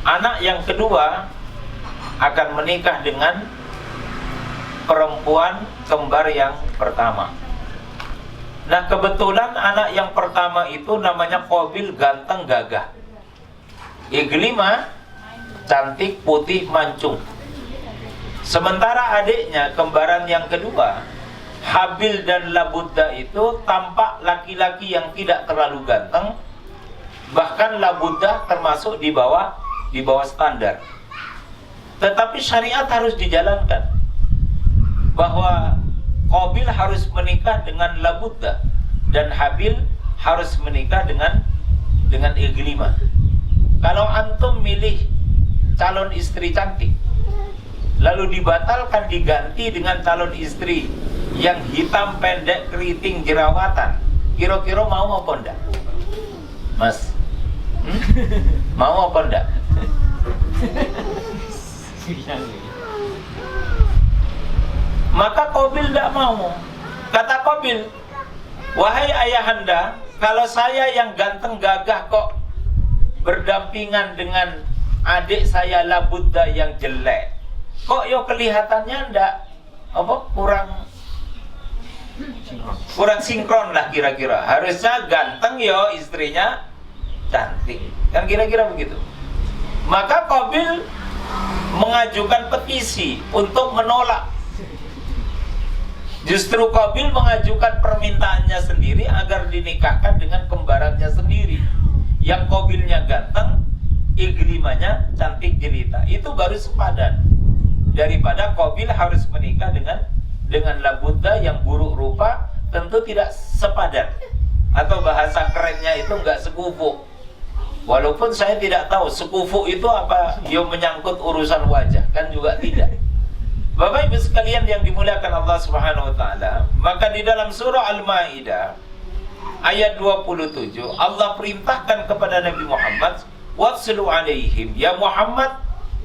anak yang kedua akan menikah dengan perempuan kembar yang pertama. Nah, kebetulan anak yang pertama itu namanya Qabil, ganteng gagah. Iglima cantik putih mancung. Sementara adiknya kembaran yang kedua, Habil dan Labudda, itu tampak laki-laki yang tidak terlalu ganteng. Bahkan Labudda termasuk di bawah standar. Tetapi syariat harus dijalankan, bahwa Qabil harus menikah dengan Labudda dan Habil harus menikah dengan Iglima. Kalau antum milih calon istri cantik, lalu dibatalkan diganti dengan calon istri yang hitam pendek keriting jerawatan, kira-kira mau apa enggak? Mas, mau apa enggak? Maka Qabil tidak mau. Kata Qabil, wahai ayahanda, kalau saya yang ganteng gagah kok berdampingan dengan adik saya Labudda yang jelek, kok yo kelihatannya ndak kurang sinkron lah kira-kira. Harusnya ganteng yo istrinya cantik, kan kira-kira begitu. Maka Qabil mengajukan petisi untuk menolak. Justru Qabil mengajukan permintaannya sendiri agar dinikahkan dengan kembarannya sendiri, yang Qabilnya ganteng, Iglimanya cantik jelita. Itu baru sepadan, daripada Qabil harus menikah dengan Labudda yang buruk rupa, tentu tidak sepadan. Atau bahasa kerennya itu enggak sekufu. Walaupun saya tidak tahu sekufu itu apa, yang menyangkut urusan wajah, kan juga tidak. Bapak Ibu sekalian yang dimuliakan Allah Subhanahu wa taala, maka di dalam surah Al-Maidah ayat 27 Allah perintahkan kepada Nabi Muhammad, "Watslu alaihim," ya Muhammad,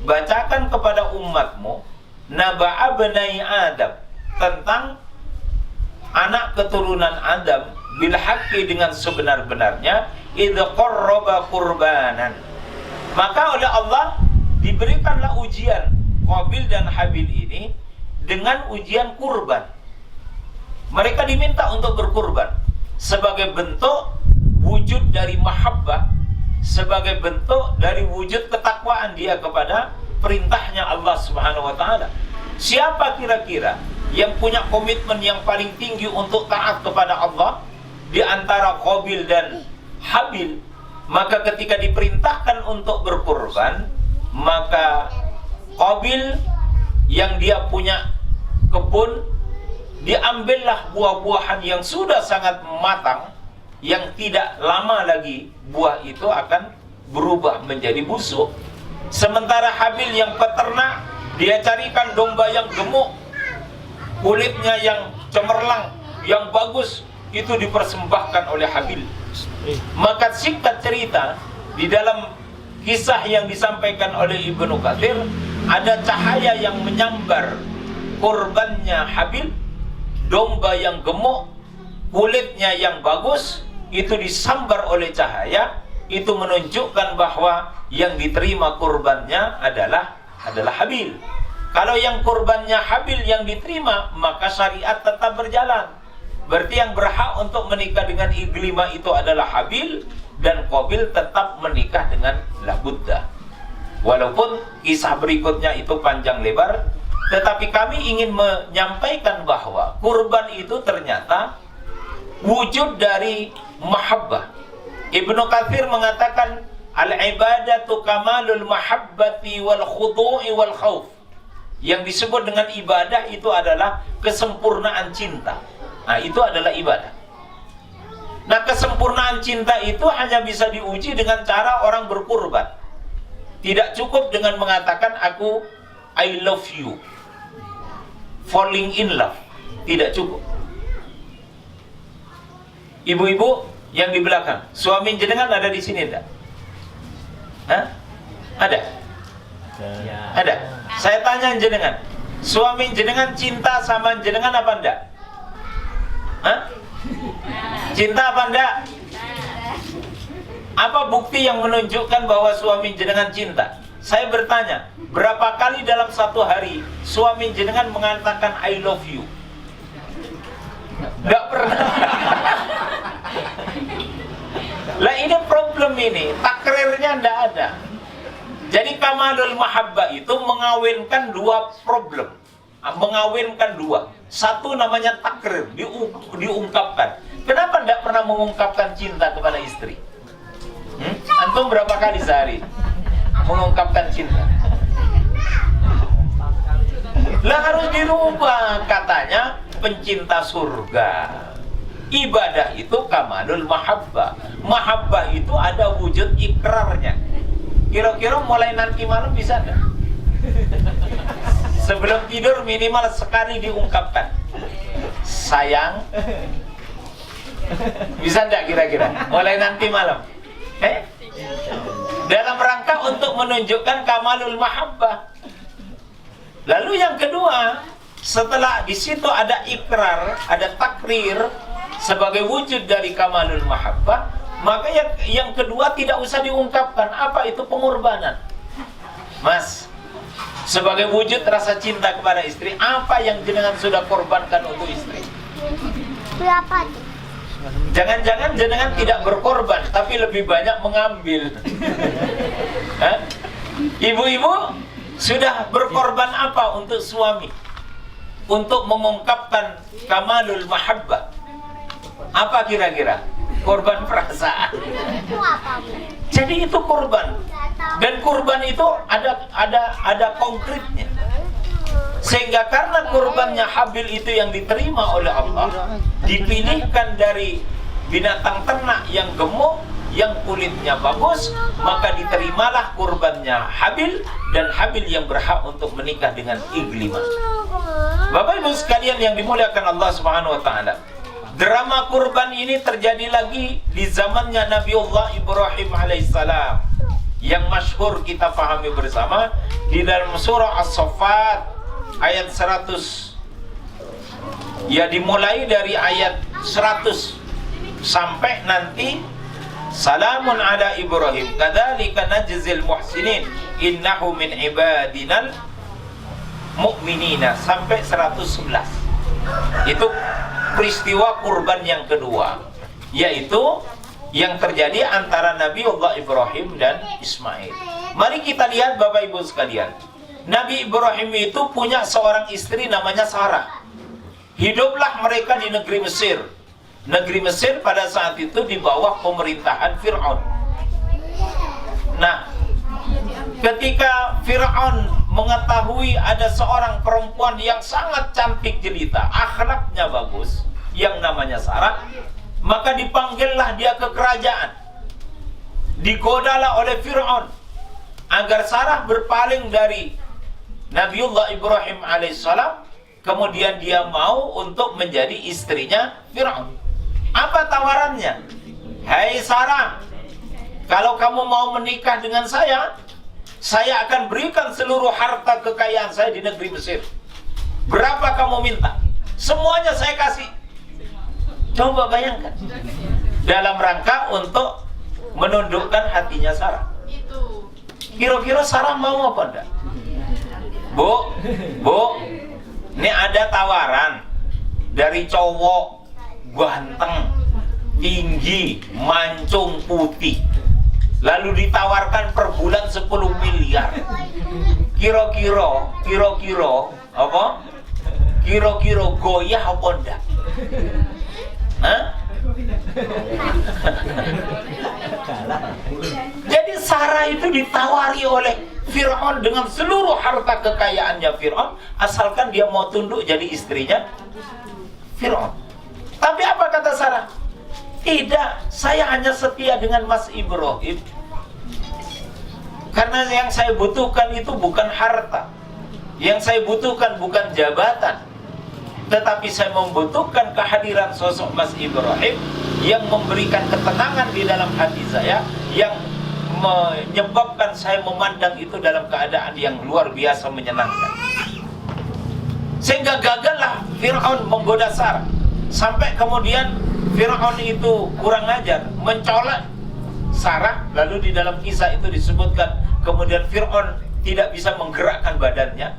bacakan kepada umatmu naba'a bani Adam, tentang anak keturunan Adam, bil haqqi, dengan sebenar-benarnya, idz qarraba qurbanan. Maka oleh Allah diberikanlah ujian Qabil dan Habil ini dengan ujian kurban. Mereka diminta untuk berkurban sebagai bentuk wujud dari mahabbah, sebagai bentuk dari wujud ketakwaan dia kepada perintahnya Allah Subhanahu wa taala. Siapa kira-kira yang punya komitmen yang paling tinggi untuk taat kepada Allah di antara Qabil dan Habil? Maka ketika diperintahkan untuk berkurban, maka Qabil yang dia punya kebun, diambillah buah-buahan yang sudah sangat matang, yang tidak lama lagi buah itu akan berubah menjadi busuk. Sementara Habil yang peternak, dia carikan domba yang gemuk, kulitnya yang cemerlang, yang bagus, itu dipersembahkan oleh Habil. Maka singkat cerita, di dalam kisah yang disampaikan oleh Ibnu Katsir, ada cahaya yang menyambar kurbannya Habil, domba yang gemuk, kulitnya yang bagus, itu disambar oleh cahaya. Itu menunjukkan bahwa yang diterima kurbannya adalah Habil. Kalau yang kurbannya Habil yang diterima, maka syariat tetap berjalan. Berarti yang berhak untuk menikah dengan Iglima itu adalah Habil, dan Qabil tetap menikah dengan Labudda. Walaupun kisah berikutnya itu panjang lebar, tetapi kami ingin menyampaikan bahwa kurban itu ternyata wujud dari mahabbah. Ibnu Katsir mengatakan, al-ibadatu kamalul mahabbati wal khudu'i wal khauf. Yang disebut dengan ibadah itu adalah kesempurnaan cinta. Nah, itu adalah ibadah. Nah, kesempurnaan cinta itu hanya bisa diuji dengan cara orang berkurban. Tidak cukup dengan mengatakan aku I love you, falling in love. Tidak cukup. Ibu-ibu yang di belakang, suami jenengan ada di sini enggak? Hah? Ada? Ya. Ada. Saya tanya jenengan, suami jenengan cinta sama jenengan apa enggak? Hah? Cinta apa enggak? Apa bukti yang menunjukkan bahwa suami jenengan cinta? Saya bertanya, berapa kali dalam satu hari suami jenengan mengatakan I love you? Nggak pernah. Lah ini problem ini, takrirnya nggak ada. Jadi kamalul mahabbah itu mengawinkan dua problem. Mengawinkan dua. Satu namanya takrir, diungkapkan. Kenapa nggak pernah mengungkapkan cinta kepada istri? Antum berapa kali sehari mengungkapkan cinta? Lah harus dirubah, katanya pencinta surga. Ibadah itu kamalul mahabbah. Mahabbah itu ada wujud ikrarnya. Kira-kira mulai nanti malam bisa enggak? Sebelum tidur minimal sekali diungkapkan. Sayang. Bisa enggak kira-kira? Mulai nanti malam. Dalam rangka untuk menunjukkan kamalul mahabbah. Lalu yang kedua, setelah di situ ada ikrar, ada takrir sebagai wujud dari kamalul mahabbah, maka yang kedua tidak usah diungkapkan. Apa itu? Pengorbanan. Mas, sebagai wujud rasa cinta kepada istri, apa yang jenengan sudah korbankan untuk istri? Berapa? Jangan-jangan jenengan tidak berkorban, tapi lebih banyak mengambil. Ibu-ibu sudah berkorban apa untuk suami? Untuk mengungkapkan kamalul mahabbah. Apa kira-kira? Korban perasaan. Itu apa, Bu? Jadi itu korban. Dan korban itu ada konkretnya. Sehingga karena kurbannya Habil itu yang diterima oleh Allah, dipilihkan dari binatang ternak yang gemuk, yang kulitnya bagus, maka diterimalah kurbannya Habil, dan Habil yang berhak untuk menikah dengan Iklimah. Bapak Ibu sekalian yang dimuliakan Allah Subhanahu wa taala, drama kurban ini terjadi lagi di zamannya Nabiullah Ibrahim alaihissalam, yang masyhur kita pahami bersama di dalam surah As-Saffat ayat 100. Ya, dimulai dari ayat 100 sampai nanti salamun ala Ibrahim kadzalika najzil muhsinin innahu min ibadinal mu'minina sampai 111. Itu peristiwa kurban yang kedua, yaitu yang terjadi antara Nabiullah Ibrahim dan Ismail. Mari kita lihat Bapak Ibu sekalian. Nabi Ibrahim itu punya seorang istri namanya Sarah. Hiduplah mereka di negeri Mesir. Negeri Mesir pada saat itu di bawah pemerintahan Fir'aun. Nah, ketika Fir'aun mengetahui ada seorang perempuan yang sangat cantik jelita, akhlaknya bagus, yang namanya Sarah, maka dipanggillah dia ke kerajaan. Digodalah oleh Fir'aun agar Sarah berpaling dari Nabiullah Ibrahim alaihissalam, kemudian dia mau untuk menjadi istrinya Fir'aun. Apa tawarannya? Hai Sarah, kalau kamu mau menikah dengan saya akan berikan seluruh harta kekayaan saya di negeri Mesir. Berapa kamu minta? Semuanya saya kasih. Coba bayangkan. Dalam rangka untuk menundukkan hatinya Sarah. Kira-kira Sarah mau apa enggak? Bu, ini ada tawaran dari cowok ganteng, tinggi, mancung, putih. Lalu ditawarkan per bulan 10 miliar. Kira-kira apa? Kira-kira goyah apa enggak? Hah? Jadi Sarah itu ditawari oleh Fir'aun dengan seluruh harta kekayaannya Fir'aun, asalkan dia mau tunduk jadi istrinya Fir'aun. Tapi apa kata Sarah? Tidak, saya hanya setia dengan Mas Ibrahim. Karena yang saya butuhkan itu bukan harta. Yang saya butuhkan bukan jabatan. Tetapi saya membutuhkan kehadiran sosok Mas Ibrahim yang memberikan ketenangan di dalam hati saya, yang menyebabkan saya memandang itu dalam keadaan yang luar biasa menyenangkan. Sehingga gagallah Fir'aun menggoda Sarah. Sampai kemudian Fir'aun itu kurang ajar, mencolok Sarah. Lalu di dalam kisah itu disebutkan kemudian Fir'aun tidak bisa menggerakkan badannya,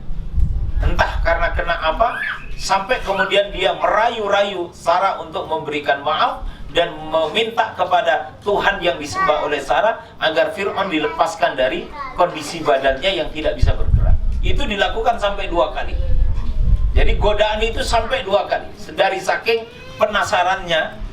entah karena kena apa, sampai kemudian dia merayu-rayu Sarah untuk memberikan maaf dan meminta kepada Tuhan yang disembah oleh Sarah agar Fir'aun dilepaskan dari kondisi badannya yang tidak bisa bergerak. Itu dilakukan sampai 2 kali. Jadi godaan itu sampai 2 kali, dari saking penasarannya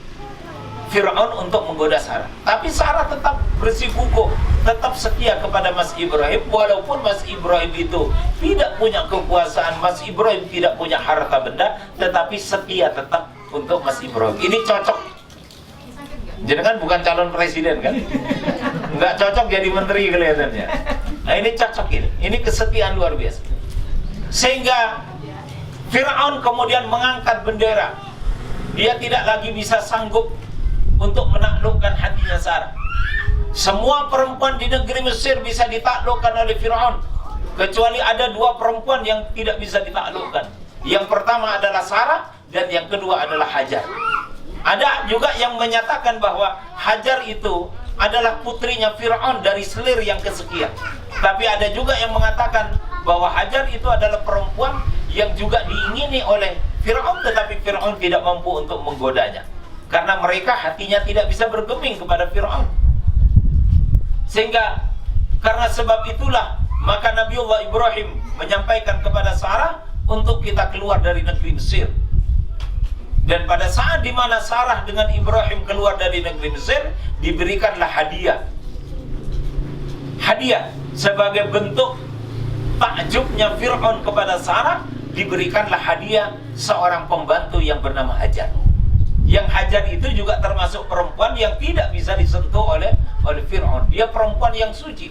Fir'aun untuk menggoda Sarah. Tapi Sarah tetap bersikukuh, tetap setia kepada Mas Ibrahim, walaupun Mas Ibrahim itu tidak punya kekuasaan, Mas Ibrahim tidak punya harta benda, tetapi setia tetap untuk Mas Ibrahim. Ini cocok. Jadi kan bukan calon presiden kan? Nggak cocok jadi menteri kelihatannya. Nah ini cocok ini. Ini kesetiaan luar biasa. Sehingga Fir'aun kemudian mengangkat bendera. Dia tidak lagi bisa sanggup untuk menaklukkan hatinya Sarah. Semua perempuan di negeri Mesir bisa ditaklukkan oleh Fir'aun, kecuali ada 2 perempuan yang tidak bisa ditaklukkan. Yang pertama adalah Sarah, dan yang kedua adalah Hajar. Ada juga yang menyatakan bahwa Hajar itu adalah putrinya Fir'aun dari selir yang kesekian. Tapi ada juga yang mengatakan bahwa Hajar itu adalah perempuan yang juga diingini oleh Fir'aun, tetapi Fir'aun tidak mampu untuk menggodanya, karena mereka hatinya tidak bisa bergeming kepada Fir'aun. Sehingga karena sebab itulah maka Nabiullah Ibrahim menyampaikan kepada Sarah untuk kita keluar dari negeri Mesir. Dan pada saat dimana Sarah dengan Ibrahim keluar dari negeri Mesir, diberikanlah hadiah. Hadiah sebagai bentuk takjubnya Fir'aun kepada Sarah, diberikanlah hadiah seorang pembantu yang bernama Hajar. Yang Hajar itu juga termasuk perempuan yang tidak bisa disentuh oleh Fir'aun. Dia perempuan yang suci.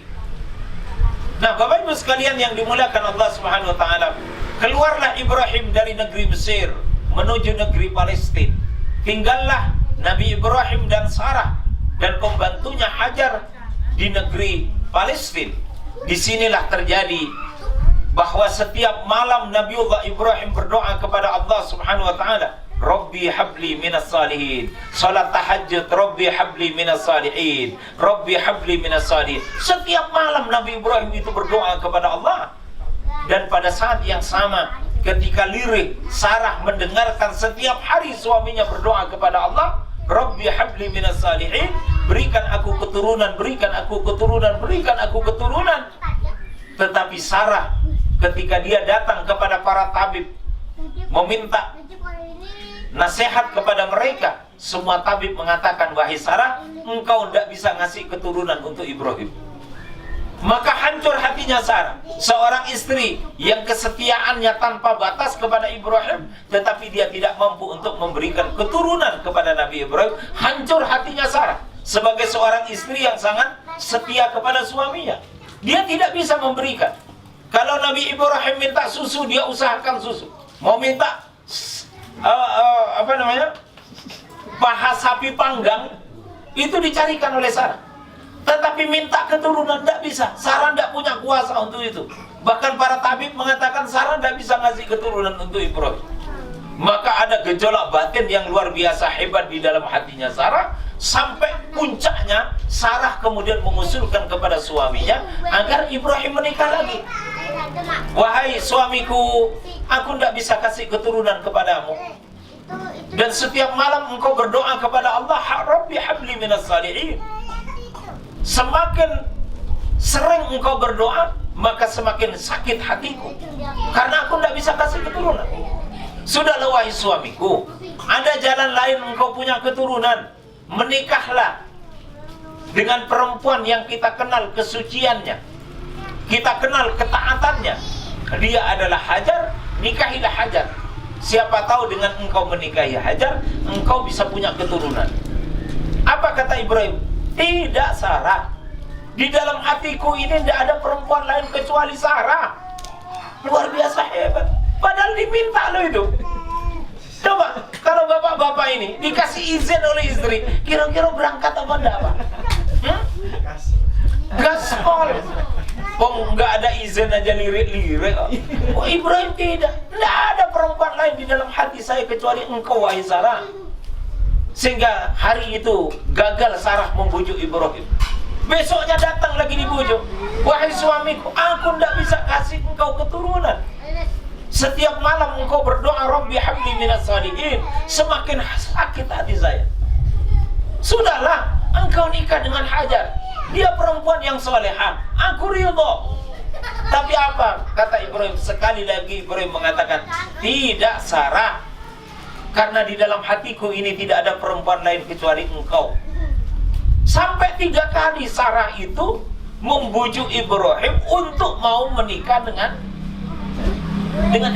Nah, Bapak Ibu sekalian yang dimuliakan Allah Subhanahu wa taala, keluarlah Ibrahim dari negeri Mesir menuju negeri Palestina. Tinggallah Nabi Ibrahim dan Sarah dan pembantunya Hajar di negeri Palestina. Disinilah terjadi bahwa setiap malam Nabiullah Ibrahim berdoa kepada Allah Subhanahu wa taala, Rabbi habli minas salihin. Salat tahajud, Rabbi habli minas salihin, Rabbi habli minas salihin. Setiap malam Nabi Ibrahim itu berdoa kepada Allah. Dan pada saat yang sama, ketika lirih Sarah mendengarkan setiap hari suaminya berdoa kepada Allah, Rabbi habli minas salihin, berikan aku keturunan, berikan aku keturunan, berikan aku keturunan. Tetapi Sarah ketika dia datang kepada para tabib meminta nasihat kepada mereka, semua tabib mengatakan, wahai Sarah, engkau tidak bisa ngasih keturunan untuk Ibrahim. Maka hancur hatinya Sarah, seorang istri yang kesetiaannya tanpa batas kepada Ibrahim, tetapi dia tidak mampu untuk memberikan keturunan kepada Nabi Ibrahim. Hancur hatinya Sarah sebagai seorang istri yang sangat setia kepada suaminya. Dia tidak bisa memberikan. Kalau Nabi Ibrahim minta susu, dia usahakan susu. Mau minta paha sapi panggang, itu dicarikan oleh Sarah. Tetapi minta keturunan tidak bisa. Sarah tidak punya kuasa untuk itu. Bahkan para tabib mengatakan Sarah tidak bisa ngasih keturunan untuk Ibrahim. Maka ada gejolak batin yang luar biasa hebat di dalam hatinya Sarah. Sampai puncaknya Sarah kemudian mengusulkan kepada suaminya agar Ibrahim menikah lagi. Wahai suamiku, aku tidak bisa kasih keturunan kepadamu. Dan setiap malam engkau berdoa kepada Allah, Rabbi habli minas salihin. Semakin sering engkau berdoa, maka semakin sakit hatiku, karena aku tidak bisa kasih keturunan. Sudahlah wahai suamiku, ada jalan lain engkau punya keturunan. Menikahlah dengan perempuan yang kita kenal kesuciannya, kita kenal ketaatannya. Dia adalah Hajar, nikahilah Hajar. Siapa tahu dengan engkau menikahi Hajar, engkau bisa punya keturunan. Apa kata Ibrahim? Tidak Sarah, di dalam hatiku ini tidak ada perempuan lain kecuali Sarah. Luar biasa hebat. Padahal diminta loh itu. Coba, kalau bapak-bapak ini dikasih izin oleh istri, kira-kira berangkat apa enggak, Pak? Gaspol. Nggak ada izin aja lirik-lirik. Oh, Ibrahim tidak ada perempuan lain di dalam hati saya kecuali engkau, wahai Sarah. Sehingga hari itu gagal Sarah membujuk Ibrahim. Besoknya datang lagi dibujuk. Wahai suamiku, aku tidak bisa kasih engkau keturunan. Setiap malam engkau berdoa, Rabbi habli minas salihin. Semakin sakit hati saya. Sudahlah, engkau nikah dengan Hajar. Dia perempuan yang solehah. Aku ridho. Tapi apa? Kata Ibrahim, sekali lagi Ibrahim mengatakan, tidak Sarah. Karena di dalam hatiku ini tidak ada perempuan lain kecuali engkau. Sampai 3 kali Sarah itu membujuk Ibrahim untuk mau menikah dengan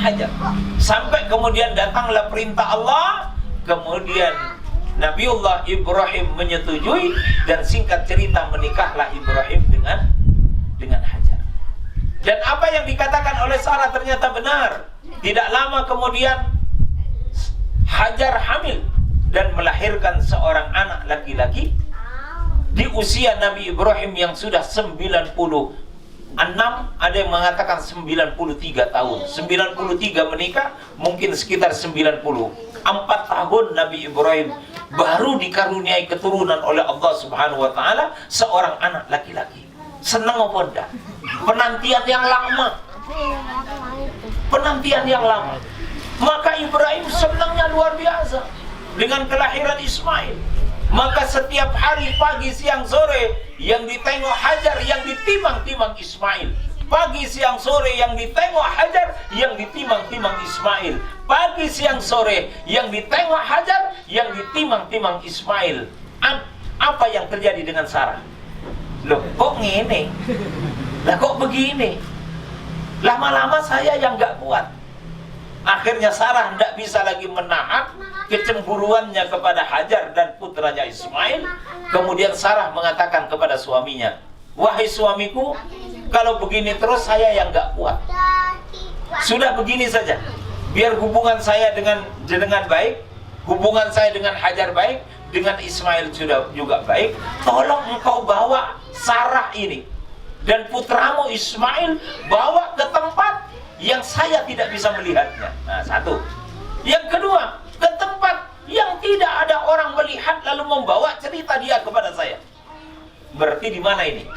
Hajar. Sampai kemudian datanglah perintah Allah. Kemudian Nabiullah Ibrahim menyetujui. Dan singkat cerita menikahlah Ibrahim dengan Hajar. Dan apa yang dikatakan oleh Sarah ternyata benar. Tidak lama kemudian Hajar hamil dan melahirkan seorang anak laki-laki di usia Nabi Ibrahim yang sudah 96, ada yang mengatakan 93 tahun. 93 menikah, mungkin sekitar 90. 4 tahun Nabi Ibrahim baru dikaruniai keturunan oleh Allah Subhanahu wa taala seorang anak laki-laki. Senang apa enggak? Penantian yang lama. Penantian yang lama. Maka Ibrahim senangnya luar biasa dengan kelahiran Ismail. Maka setiap hari pagi, siang, sore yang ditengok Hajar, yang ditimang-timang Ismail. Pagi, siang, sore yang ditengok Hajar, yang ditimang-timang Ismail. Pagi, siang, sore yang ditengok Hajar, yang ditimang-timang Ismail. Apa yang terjadi dengan Sarah? Loh, kok ngene? Lah kok begini? Lama-lama saya yang gak kuat. Akhirnya Sarah tidak bisa lagi menahan kecemburuannya kepada Hajar dan putranya Ismail. Kemudian Sarah mengatakan kepada suaminya, wahai suamiku, kalau begini terus saya yang gak kuat. Sudah begini saja, biar hubungan saya dengan baik, hubungan saya dengan Hajar baik, dengan Ismail juga baik. Tolong engkau bawa Sarah ini dan putramu Ismail, bawa ke tempat yang saya tidak bisa melihatnya. Nah, satu. Yang kedua, ke tempat yang tidak ada orang melihat lalu membawa cerita dia kepada saya. Berarti di mana ini?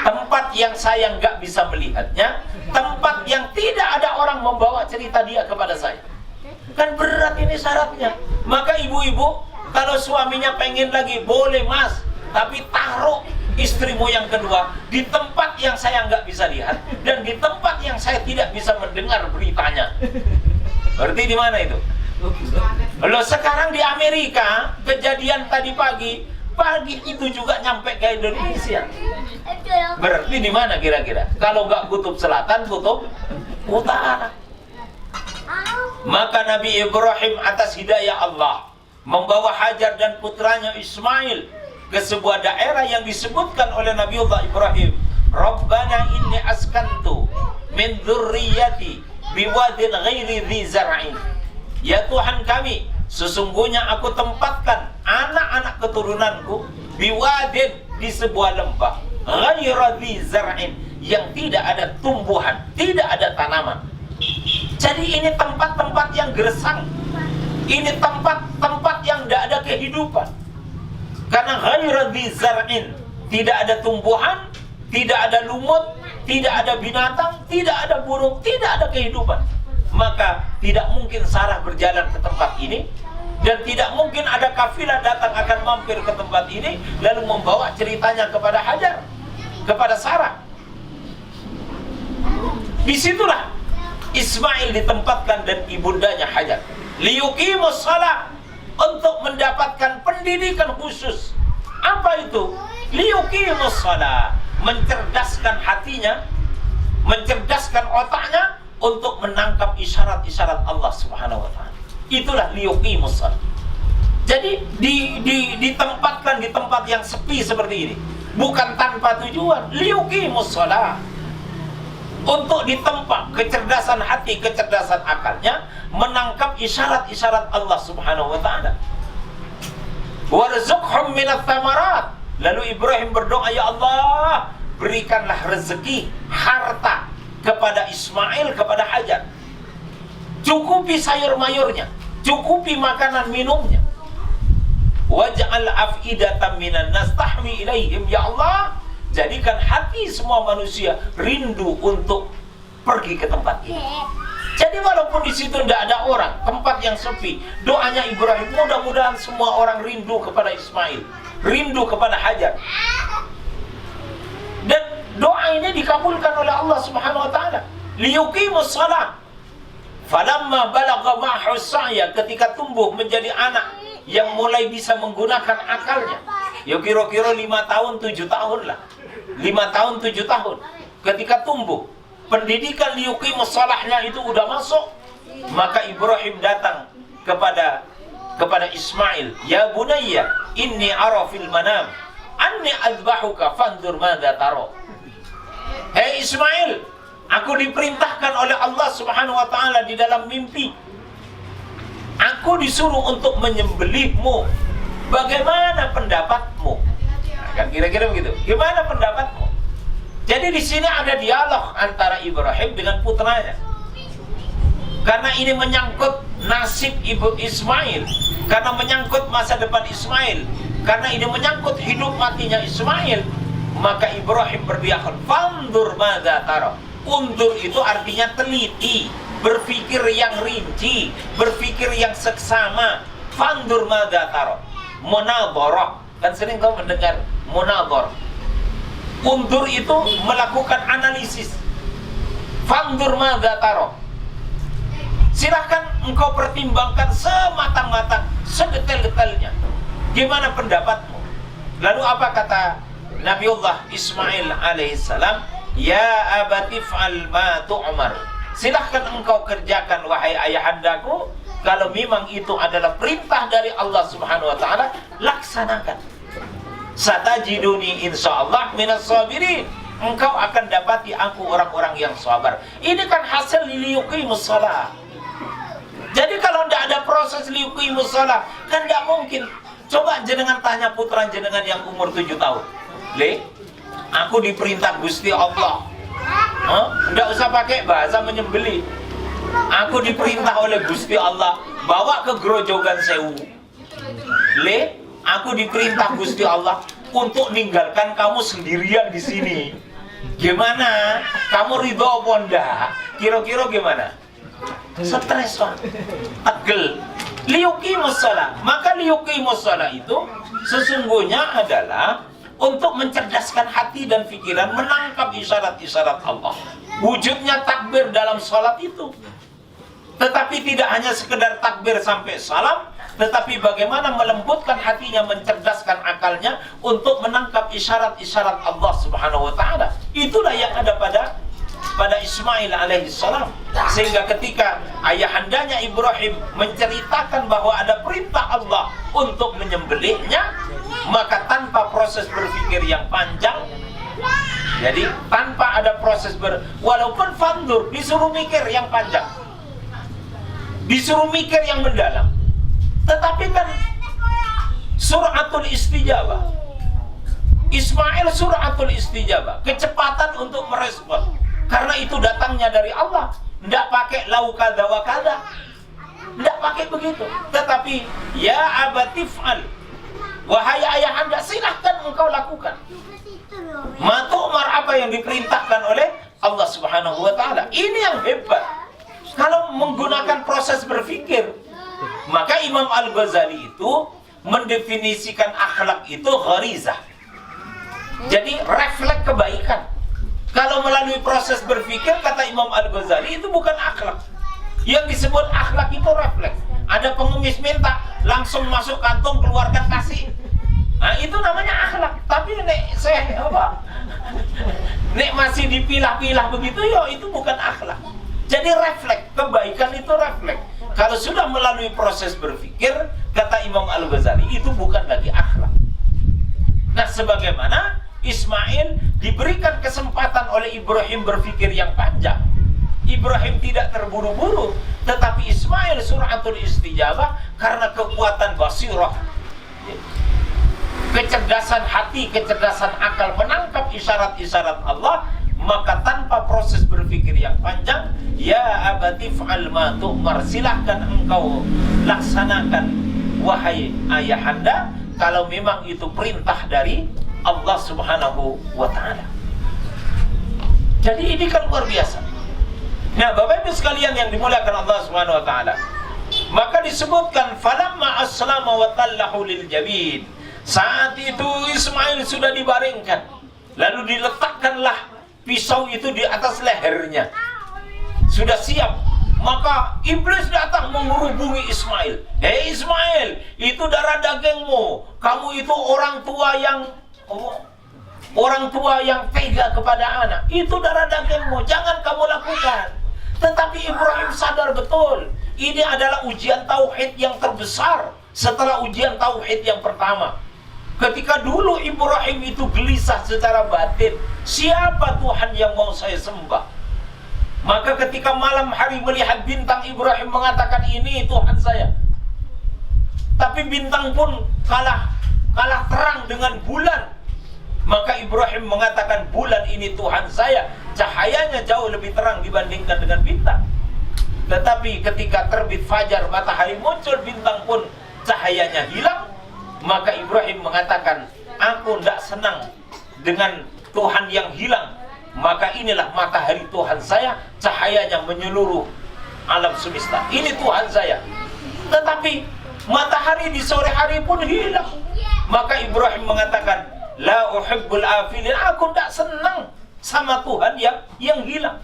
Tempat yang saya nggak bisa melihatnya, tempat yang tidak ada orang membawa cerita dia kepada saya. Kan berat ini syaratnya. Maka ibu-ibu, kalau suaminya pengen lagi, boleh mas, tapi taruh istrimu yang kedua di tempat yang saya nggak bisa lihat dan di tempat yang saya tidak bisa mendengar beritanya. Berarti di mana itu? Loh, sekarang di Amerika kejadian tadi pagi itu juga nyampe ke Indonesia. Berarti di mana kira-kira? Kalau nggak kutub selatan, kutub utara. Maka Nabi Ibrahim atas hidayah Allah membawa Hajar dan putranya Ismail ke sebuah daerah yang disebutkan oleh Nabiullah Ibrahim, Rabbana inni askantu min dzurriyyati biwadin ghairi dzi zar'in. Ya Tuhan kami, sesungguhnya aku tempatkan anak-anak keturunanku biwadin, di sebuah lembah, ghairi dzi zar'in, yang tidak ada tumbuhan, tidak ada tanaman. Jadi ini tempat-tempat yang gersang. Ini tempat-tempat yang tidak ada kehidupan. Karena ghairu dzi zar'in, tidak ada tumbuhan, tidak ada lumut, tidak ada binatang, tidak ada burung, tidak ada kehidupan. Maka tidak mungkin Sarah berjalan ke tempat ini, dan tidak mungkin ada kafilah datang akan mampir ke tempat ini lalu membawa ceritanya kepada Hajar, kepada Sarah. Disitulah Ismail ditempatkan dan ibundanya Hajar liyuqimus shalah, untuk mendapatkan pendidikan khusus. Apa itu? Liyuqimus shalah, mencerdaskan hatinya, mencerdaskan otaknya untuk menangkap isyarat-isyarat Allah Subhanahu wa taala. Itulah liyuqimus shalah. Jadi ditempatkan di tempat yang sepi seperti ini, bukan tanpa tujuan. Liyuqimus shalah, untuk ditempa kecerdasan hati, kecerdasan akalnya, menangkap isyarat-isyarat Allah Subhanahu wa taala. Warzuqhum minats tsamarat. Lalu Ibrahim berdoa, ya Allah, berikanlah rezeki harta kepada Ismail, kepada Hajar. Cukupi sayur mayurnya, cukupi makanan minumnya. waj'al af'idatan minan nas tahwi ilaihim, ya Allah, jadikan hati semua manusia rindu untuk pergi ke tempat ini. Jadi walaupun di situ tidak ada orang, tempat yang sepi, doanya Ibrahim, mudah-mudahan semua orang rindu kepada Ismail, rindu kepada Hajar. Dan doa ini dikabulkan oleh Allah Subhanahu wa taala. Liyuqimus shalah. Falamma balagha ma'ahu sa'ya, ketika tumbuh menjadi anak yang mulai bisa menggunakan akalnya. Ya kira-kira 5 tahun 7 tahun lah. 5 tahun 7 tahun. Ketika tumbuh, pendidikan liyuqimus shalahnya itu udah masuk, maka Ibrahim datang kepada Ismail, ya bunayya inni ara fil manam anni adbahuka fanzur madza tara. Hei Ismail, aku diperintahkan oleh Allah Subhanahu wa taala di dalam mimpi, aku disuruh untuk menyembelihmu, bagaimana pendapatmu? Nah, kan kira-kira begitu, gimana pendapatmu? Jadi di sini ada dialog antara Ibrahim dengan putranya. Karena ini menyangkut nasib ibu Ismail, karena menyangkut masa depan Ismail, karena ini menyangkut hidup matinya Ismail, maka Ibrahim berdialog, fandur madza tara. Undur itu artinya teliti, berpikir yang rinci, berpikir yang seksama. Fandur madza tara. Munadharah. Kan sering kau mendengar munadharah. Undur itu melakukan analisis. Fandur madza tara. Silahkan engkau pertimbangkan sematang-matang, sedetail-detailnya. Gimana pendapatmu? Lalu apa kata Nabiullah Ismail alaihissalam? Ya abati fa'al ma tu'mar. Silahkan engkau kerjakan wahai ayahandaku. Kalau memang itu adalah perintah dari Allah Subhanahu wa taala, laksanakan. Satajiduni insyaallah minas sabirin. Engkau akan dapati aku orang-orang yang sabar. Ini kan hasil liyuqimus shalah. Jadi kalau tidak ada proses liyuqimus shalah, kan tidak mungkin. Coba jenengan tanya putra jenengan yang umur 7 tahun. Le, aku diperintah Gusti Allah. Tidak usah pakai bahasa menyembelih. Aku diperintah oleh Gusti Allah, bawa ke Grojogan Sewu. Le, aku diperintah Gusti Allah untuk ninggalkan kamu sendirian di sini. Gimana? Kamu ridho apa enggak? Kira-kira gimana? Stres, Pak. Tegel. Liyuqimus shalah. Maka liyuqimus shalah itu sesungguhnya adalah untuk mencerdaskan hati dan pikiran, menangkap isyarat-isyarat Allah. Wujudnya takbir dalam salat itu. Tetapi tidak hanya sekedar takbir sampai salam, tetapi bagaimana melembutkan hatinya, mencerdaskan akalnya untuk menangkap isyarat-isyarat Allah Subhanahu wa taala. Itulah yang ada pada Ismail alaihissalam. Sehingga ketika ayahandanya Ibrahim menceritakan bahwa ada perintah Allah untuk menyembelihnya, maka tanpa proses berpikir yang panjang, jadi tanpa ada proses walaupun fandur, disuruh mikir yang panjang, disuruh mikir yang mendalam, tetapi kan suratul istijabah. Ismail suratul istijabah, kecepatan untuk merespon. Karena itu datangnya dari Allah. Tidak pakai lau kada wa kada, tidak pakai begitu. Tetapi ya abatif'al, wahai ayahanda, silahkan engkau lakukan. Matu'mar, apa yang diperintahkan oleh Allah Subhanahu wa taala. Ini yang hebat. Kalau menggunakan proses berpikir, maka Imam Al-Ghazali itu mendefinisikan akhlak itu gharizah. Jadi refleks kebaikan. Kalau melalui proses berpikir, kata Imam Al-Ghazali, itu bukan akhlak. Yang disebut akhlak itu refleks. Ada pengemis minta, langsung masuk kantong, keluarkan kasih. Nah, itu namanya akhlak. Tapi nek masih dipilah-pilah begitu, ya itu bukan akhlak. Jadi refleks, kebaikan itu refleks. Kalau sudah melalui proses berpikir, kata Imam Al-Ghazali, itu bukan lagi akhlak. Nah, sebagaimana Ismail diberikan kesempatan oleh Ibrahim berpikir yang panjang. Ibrahim tidak terburu-buru, tetapi Ismail suratul istijabah karena kekuatan basirah, kecerdasan hati, kecerdasan akal, menangkap isyarat-isyarat Allah. Maka tanpa proses berpikir yang panjang, ya abati fa'al ma tu'mar, silahkan engkau laksanakan wahai ayahanda. kalau memang itu perintah dari Allah Subhanahu wa Ta'ala. Jadi ini kan luar biasa. Nah, Bapak Ibu sekalian yang dimuliakan Allah Subhanahu wa Ta'ala, maka disebutkan falamma aslama wa tallahu lil jabin. Saat itu Ismail sudah dibaringkan, lalu diletakkanlah pisau itu di atas lehernya. Sudah siap. Maka iblis datang menghubungi Ismail. Hei Ismail, itu darah dagingmu. Kamu itu orang tua yang tega kepada anak. Itu darah dagingmu, jangan kamu lakukan. Tetapi Ibrahim sadar betul, ini adalah ujian tauhid yang terbesar setelah ujian tauhid yang pertama. Ketika dulu Ibrahim itu gelisah secara batin, siapa Tuhan yang mau saya sembah? Maka ketika malam hari melihat bintang, Ibrahim mengatakan, ini Tuhan saya. Tapi bintang pun kalah terang dengan bulan. Maka Ibrahim mengatakan, bulan ini Tuhan saya. Cahayanya jauh lebih terang dibandingkan dengan bintang. Tetapi ketika terbit fajar, matahari muncul, bintang pun cahayanya hilang. Maka Ibrahim mengatakan, aku tidak senang dengan Tuhan yang hilang. Maka inilah matahari Tuhan saya, cahayanya menyeluruh alam semesta. Ini Tuhan saya. Tetapi matahari di sore hari pun hilang. Maka Ibrahim mengatakan, la uhibbul afilin, aku tidak senang sama Tuhan yang hilang.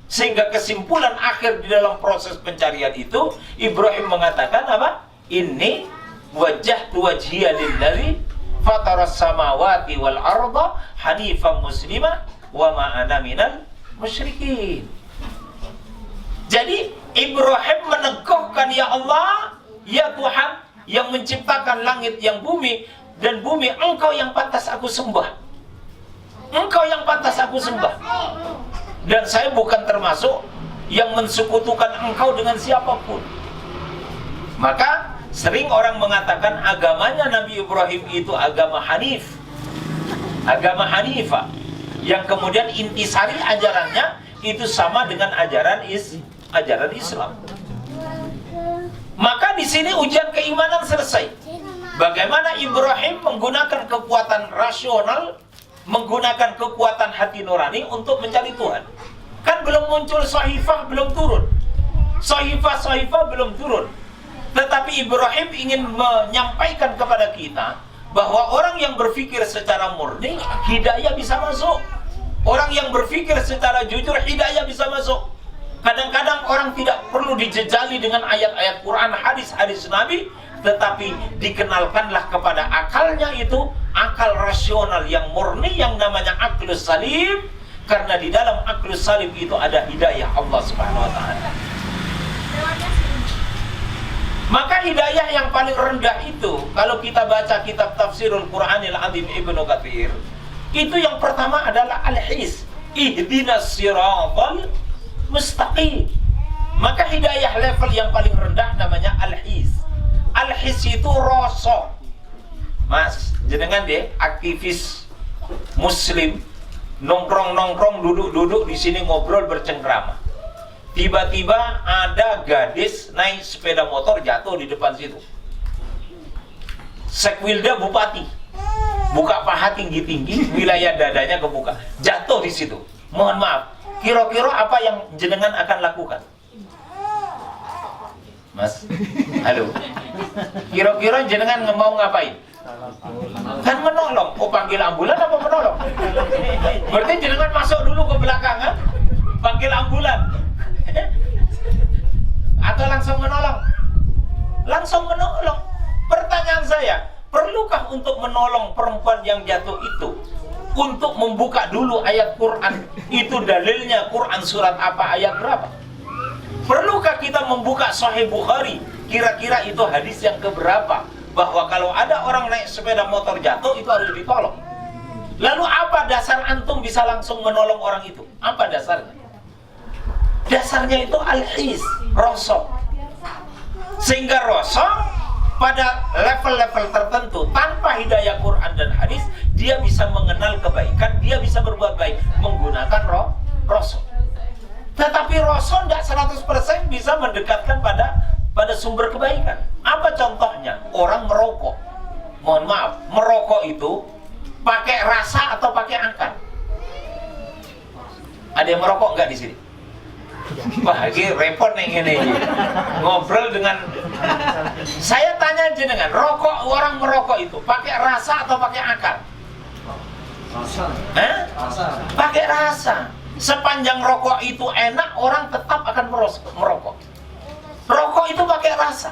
Sehingga kesimpulan akhir di dalam proses pencarian itu, Ibrahim mengatakan apa? Ini wajjahtu wajhiya lillazi fataras samawati wal arda hanifan muslimah wa ma'ana minal musyrikin. Jadi Ibrahim meneguhkan, ya Allah, ya Tuhan yang menciptakan langit yang bumi dan bumi, Engkau yang pantas aku sembah. Engkau yang pantas aku sembah. Dan saya bukan termasuk yang mensekutukan Engkau dengan siapapun. Maka sering orang mengatakan agamanya Nabi Ibrahim itu agama Hanif, agama Hanifah, yang kemudian intisari ajarannya itu sama dengan ajaran Islam. Maka di sini ujian keimanan selesai. Bagaimana Ibrahim menggunakan kekuatan rasional, menggunakan kekuatan hati nurani untuk mencari Tuhan. Kan belum muncul sahifah, belum turun. Sahifah belum turun. Tetapi Ibrahim ingin menyampaikan kepada kita bahwa orang yang berpikir secara murni, hidayah bisa masuk. Orang yang berpikir secara jujur, hidayah bisa masuk. Kadang-kadang orang tidak perlu dijejali dengan ayat-ayat Quran, hadis-hadis Nabi, tetapi dikenalkanlah kepada akalnya itu, akal rasional yang murni yang namanya aklus salim. Karena di dalam aklus salim itu ada hidayah Allah Subhanahu wa Ta'ala. Maka hidayah yang paling rendah itu, kalau kita baca kitab Tafsirul Quranil Azim Ibnu Katsir, itu yang pertama adalah al-his, ihdinas siratal mustaqim. Maka hidayah level yang paling rendah namanya al-his. Al-his itu rasa. Mas, jenengan deh aktivis muslim, nongkrong-nongkrong, duduk-duduk di sini ngobrol bercengkrama. Tiba-tiba ada gadis naik sepeda motor jatuh di depan situ. Sekwilda bupati buka paha tinggi-tinggi, wilayah dadanya kebuka, jatuh di situ. Mohon maaf, kira-kira apa yang jenengan akan lakukan? Mas, halo. Kira-kira jenengan mau ngapain? Kan menolong. Oh, panggil ambulan apa menolong? Berarti jenengan masuk dulu ke belakang, kan? Panggil ambulan. Atau langsung menolong? Langsung menolong. Pertanyaan saya, perlukah untuk menolong perempuan yang jatuh itu untuk membuka dulu ayat Quran? Itu dalilnya Quran surat apa, ayat berapa? Perlukah kita membuka Sahih Bukhari? Kira-kira itu hadis yang keberapa? Bahwa kalau ada orang naik sepeda motor jatuh, itu harus ditolong. Lalu apa dasar antum bisa langsung menolong orang itu? Apa dasarnya? Dasarnya itu al-his, rasa. Sehingga rasa pada level-level tertentu, tanpa hidayah Quran dan hadis, dia bisa mengenal kebaikan, dia bisa berbuat baik menggunakan rasa. Tetapi rasa tidak 100% bisa mendekatkan pada sumber kebaikan. Apa contohnya? Orang merokok. mohon maaf, merokok itu pakai rasa atau pakai akal? Ada yang merokok nggak di sini? Wah, ini repot nih ini. Ngobrol dengan saya tanya jenengan, rokok, orang merokok itu pakai rasa atau pakai akal? Rasa. Rasa. Pakai rasa. Sepanjang rokok itu enak, orang tetap akan merokok. Rokok itu pakai rasa.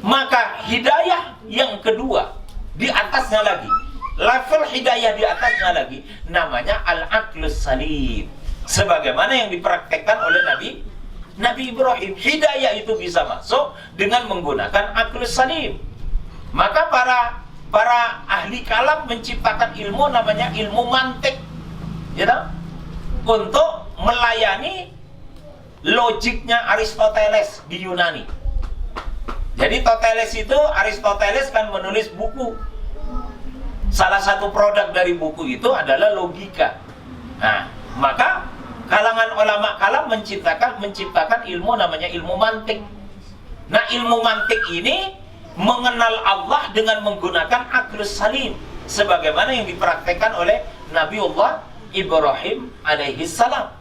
Maka hidayah yang kedua di atasnya lagi, level hidayah di atasnya lagi, namanya al-aqlus salim. Sebagaimana yang dipraktekkan oleh Nabi Ibrahim. Hidayah itu bisa masuk dengan menggunakan aqlus salim. Maka para ahli kalam menciptakan ilmu namanya ilmu mantik, ya tahu? Untuk melayani logiknya Aristoteles di Yunani. Jadi Aristoteles kan menulis buku. Salah satu produk dari buku itu adalah logika. Nah, maka kalangan ulama kalam menciptakan ilmu namanya ilmu mantik. Nah, ilmu mantik ini mengenal Allah dengan menggunakan aqlus salim, sebagaimana yang dipraktekkan oleh Nabiullah Ibrahim alaihi salam.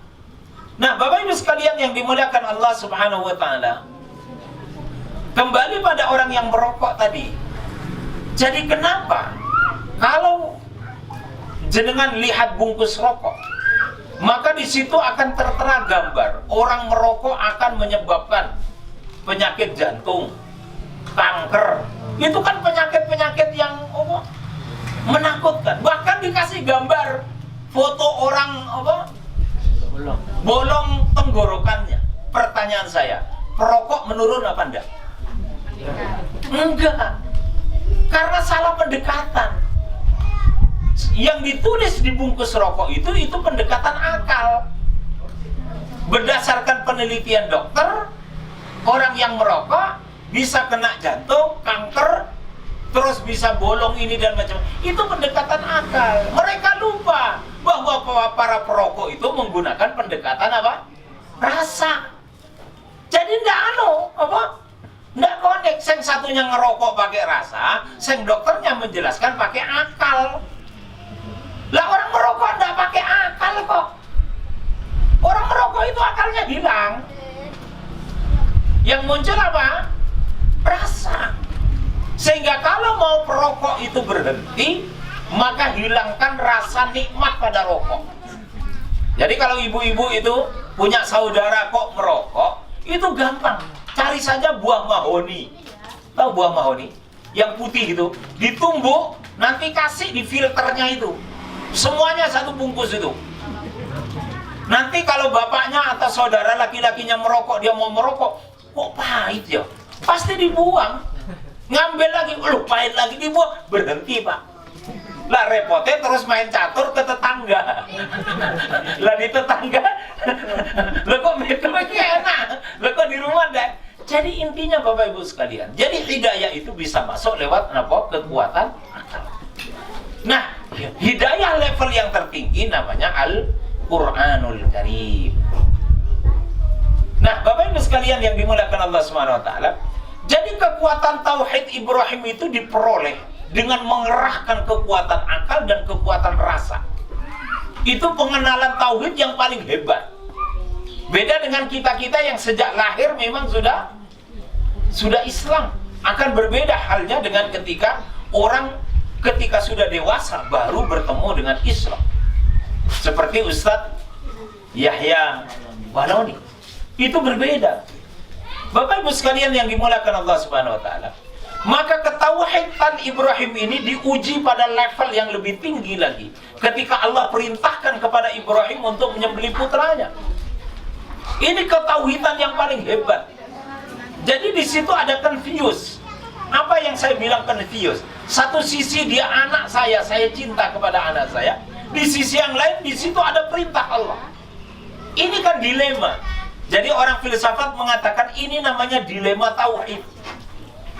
Nah, Bapak Ibu sekalian yang dimuliakan Allah Subhanahu wa taala, kembali pada orang yang merokok tadi. Jadi kenapa kalau jenengan lihat bungkus rokok, maka di situ akan tertera gambar orang merokok akan menyebabkan penyakit jantung, kanker. Itu kan penyakit-penyakit yang menakutkan. Bahkan dikasih gambar foto orang bolong tenggorokannya. Pertanyaan saya, perokok menurun apa enggak? Enggak. Karena salah pendekatan. Yang ditulis di bungkus rokok itu pendekatan akal. Berdasarkan penelitian dokter, orang yang merokok bisa kena jantung, kanker, terus bisa bolong ini dan macam. Itu pendekatan akal. Mereka lupa bahwa para perokok itu menggunakan pendekatan apa? Rasa. Jadi nggak connect. Seng satunya ngerokok pakai rasa, seng dokternya menjelaskan pakai akal. Lah orang merokok nggak pakai akal kok. Orang merokok itu akalnya hilang. Yang muncul apa? Rasa. Sehingga kalau mau perokok itu berhenti, maka hilangkan rasa nikmat pada rokok. Jadi kalau ibu-ibu itu punya saudara kok merokok, itu gampang. Cari saja buah mahoni. Tahu buah mahoni? Yang putih itu, ditumbuk, nanti kasih di filternya itu. Semuanya satu bungkus itu. Nanti kalau bapaknya atau saudara laki-lakinya merokok, dia mau merokok, kok pahit ya? Pasti dibuang. Ngambil lagi, pahit lagi, dibuang. Berhenti, Pak. Lah repotnya terus main catur ke tetangga. Lah di tetangga, lah kok metodenya enak, lah kok di rumah enggak. Jadi intinya Bapak Ibu sekalian, jadi hidayah itu bisa masuk lewat kekuatan akal. Nah, hidayah level yang tertinggi namanya Al-Qur'anul Karim. Nah, Bapak Ibu sekalian yang dimuliakan Allah Subhanahu wa taala, jadi kekuatan tauhid Ibrahim itu diperoleh dengan mengerahkan kekuatan akal dan kekuatan rasa. Itu pengenalan tauhid yang paling hebat. Beda dengan kita-kita yang sejak lahir memang sudah Islam. Akan berbeda halnya dengan ketika sudah dewasa baru bertemu dengan Islam. Seperti Ustadz Yahya Baloni. Itu berbeda. Bapak Ibu sekalian yang dimuliakan Allah Subhanahu wa taala, maka ketauhidan Ibrahim ini diuji pada level yang lebih tinggi lagi ketika Allah perintahkan kepada Ibrahim untuk menyembelih putranya. Ini ketauhidan yang paling hebat. Jadi di situ ada confuse. Apa yang saya bilang confuse? Satu sisi dia anak saya cinta kepada anak saya. Di sisi yang lain, di situ ada perintah Allah. Ini kan dilema. Jadi orang filsafat mengatakan ini namanya dilema tauhid.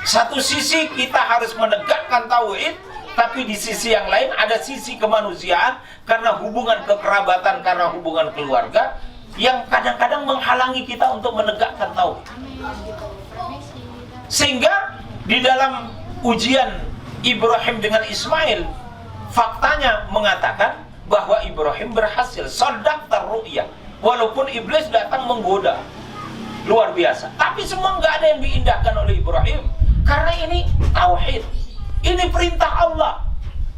Satu sisi kita harus menegakkan tauhid, tapi di sisi yang lain ada sisi kemanusiaan karena hubungan kekerabatan, karena hubungan keluarga yang kadang-kadang menghalangi kita untuk menegakkan tauhid. Sehingga di dalam ujian Ibrahim dengan Ismail, faktanya mengatakan bahwa Ibrahim berhasil. Shadaqtar ru'ya. Walaupun iblis datang menggoda, luar biasa. Tapi semua nggak ada yang diindahkan oleh Ibrahim. Karena ini tauhid. Ini perintah Allah.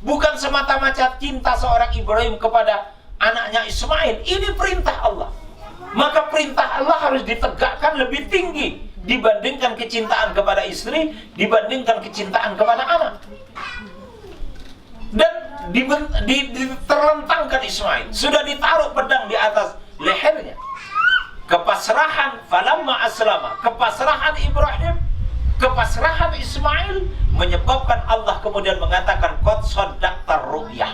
Bukan semata-mata cinta seorang Ibrahim kepada anaknya Ismail. Ini perintah Allah. Maka perintah Allah harus ditegakkan lebih tinggi dibandingkan kecintaan kepada istri, dibandingkan kecintaan kepada anak. Dan diterlentangkan Ismail. Sudah ditaruh pedang di atas lehernya. Kepasrahan falamma aslama, kepasrahan Ibrahim, kepasrahan Ismail menyebabkan Allah kemudian mengatakan qad shaddaqtar ru'yah.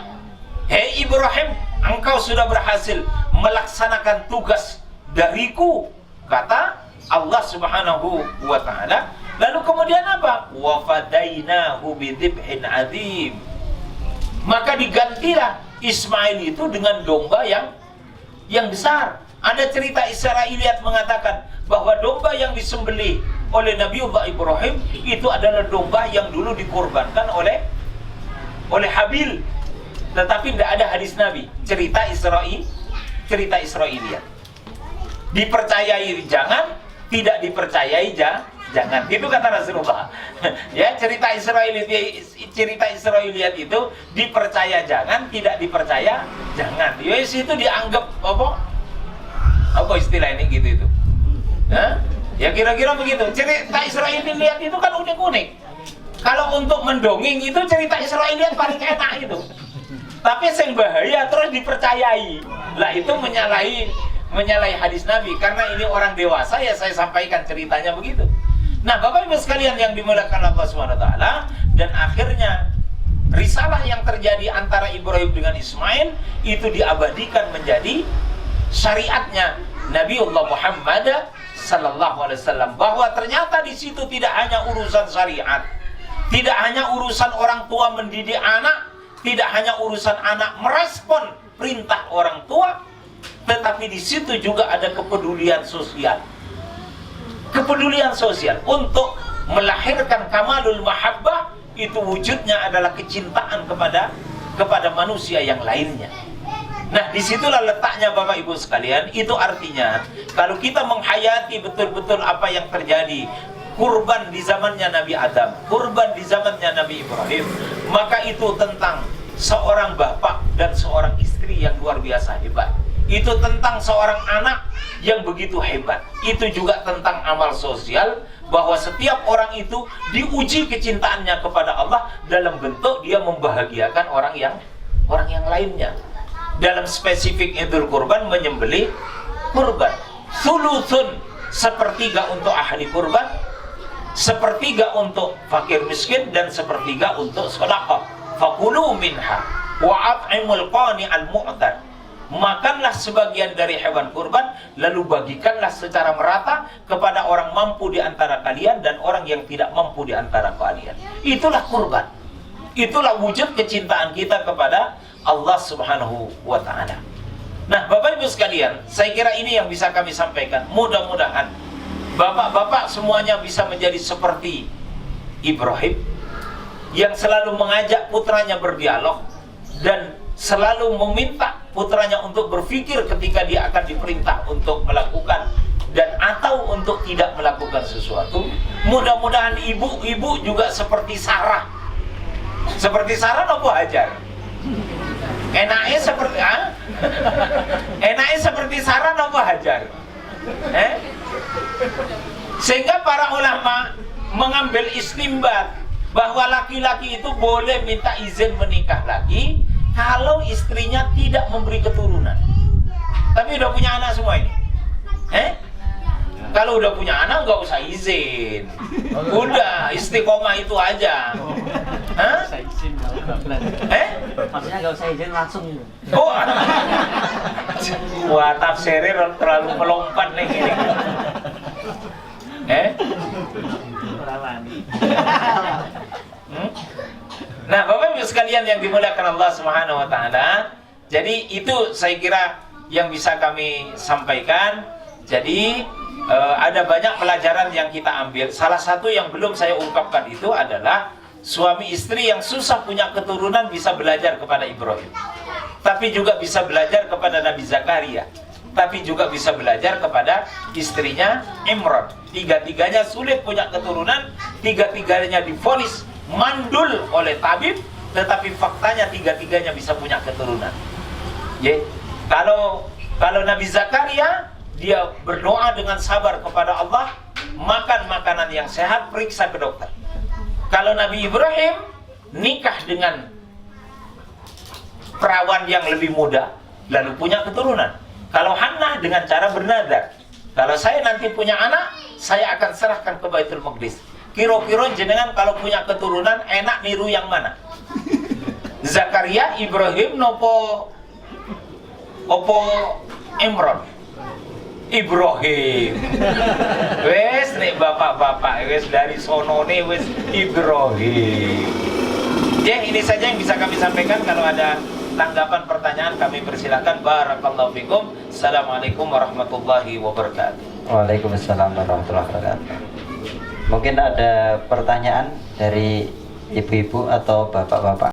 Hei Ibrahim, engkau sudah berhasil melaksanakan tugas dariku, kata Allah Subhanahu wa ta'ala. Lalu kemudian apa? Wa fadainahu bidzibhin adzim. Maka digantilah Ismail itu dengan domba yang besar. Ada cerita Israiliyat mengatakan bahwa domba yang disembelih oleh Nabiullah Ibrahim itu adalah domba yang dulu dikorbankan oleh Habil. Tetapi tidak ada hadis Nabi. Cerita Israiliyat. Dipercayai jangan, tidak dipercayai jangan. Itu kata Rasulullah. Ya, cerita Israiliyat itu dipercaya jangan, tidak dipercaya jangan. Yes, itu dianggap apa istilah ini gitu itu. Hah? Ya kira-kira begitu. Cerita Israiliyat itu kan unik-unik. Kalau untuk mendongeng itu cerita Israiliyat paling enak itu. Tapi yang bahaya terus dipercayai. Lah itu menyalahi hadis Nabi. Karena ini orang dewasa, ya saya sampaikan ceritanya begitu. Nah, Bapak Ibu sekalian yang dimuliakan Allah SWT, dan akhirnya risalah yang terjadi antara Ibrahim dengan Ismail itu diabadikan menjadi syariatnya Nabiullah Muhammad sallallahu alaihi wasallam, bahwa ternyata di situ tidak hanya urusan syariat, tidak hanya urusan orang tua mendidik anak, tidak hanya urusan anak merespon perintah orang tua, tetapi di situ juga ada kepedulian sosial. Kepedulian sosial untuk melahirkan kamalul mahabbah, itu wujudnya adalah kecintaan kepada manusia yang lainnya. Nah, disitulah letaknya Bapak Ibu sekalian. Itu artinya kalau kita menghayati betul-betul apa yang terjadi, kurban di zamannya Nabi Adam, kurban di zamannya Nabi Ibrahim, maka itu tentang seorang bapak dan seorang istri yang luar biasa hebat. Itu tentang seorang anak yang begitu hebat. Itu juga tentang amal sosial, bahwa setiap orang itu diuji kecintaannya kepada Allah dalam bentuk dia membahagiakan orang yang lainnya. Dalam spesifik Idul Kurban, menyembelih kurban. Thuluthun, sepertiga untuk ahli kurban, sepertiga untuk fakir miskin, dan sepertiga untuk sedekah. Fakulu minha wa at'imul qani'al mu'tar. Makanlah sebagian dari hewan kurban, lalu bagikanlah secara merata kepada orang mampu di antara kalian dan orang yang tidak mampu di antara kalian. Itulah kurban. Itulah wujud kecintaan kita kepada Allah Subhanahu wa ta'ala. Nah, Bapak Ibu sekalian, saya kira ini yang bisa kami sampaikan. Mudah-mudahan bapak-bapak semuanya bisa menjadi seperti Ibrahim, yang selalu mengajak putranya berdialog dan selalu meminta putranya untuk berpikir ketika dia akan diperintah untuk melakukan dan atau untuk tidak melakukan sesuatu. Mudah-mudahan ibu-ibu juga seperti Sarah. Seperti Sarah nopo Hajar. Enaknya seperti Sarah nopo Hajar. Sehingga para ulama mengambil istimbat bahwa laki-laki itu boleh minta izin menikah lagi kalau istrinya tidak memberi keturunan. Tapi udah punya anak semua ini. Kalau udah punya anak nggak usah izin. Udah istiqomah itu aja. Hah? Maksudnya nggak usah izin langsung. Oh. Wah, tafsirnya terlalu melompat nih ini. Nah, Bapak Ibu sekalian yang dimuliakan Allah Subhanahu wa ta'ala, jadi itu saya kira yang bisa kami sampaikan. Jadi ada banyak pelajaran yang kita ambil. Salah satu yang belum saya ungkapkan itu adalah suami istri yang susah punya keturunan bisa belajar kepada Ibrahim, tapi juga bisa belajar kepada Nabi Zakaria, tapi juga bisa belajar kepada istrinya Imran. Tiga-tiganya sulit punya keturunan, tiga-tiganya divonis mandul oleh tabib, tetapi faktanya tiga-tiganya bisa punya keturunan. Kalau Nabi Zakaria, dia berdoa dengan sabar kepada Allah, makan makanan yang sehat, periksa ke dokter. Kalau Nabi Ibrahim nikah dengan perawan yang lebih muda, lalu punya keturunan. Kalau Hannah dengan cara bernadar, kalau saya nanti punya anak, saya akan serahkan ke Baitul Maqdis. Kira-kira jenengan kalau punya keturunan enak niru yang mana? Zakaria, Ibrahim, opo Imran? Ibrahim. Wes nek bapak-bapak wes dari sonone wes Ibrahim. Ya, ini saja yang bisa kami sampaikan. Kalau ada tanggapan pertanyaan kami persilakan. Barakallahu fikum. Assalamualaikum warahmatullahi wabarakatuh. Waalaikumsalam warahmatullahi wabarakatuh. Mungkin ada pertanyaan dari ibu-ibu atau bapak-bapak.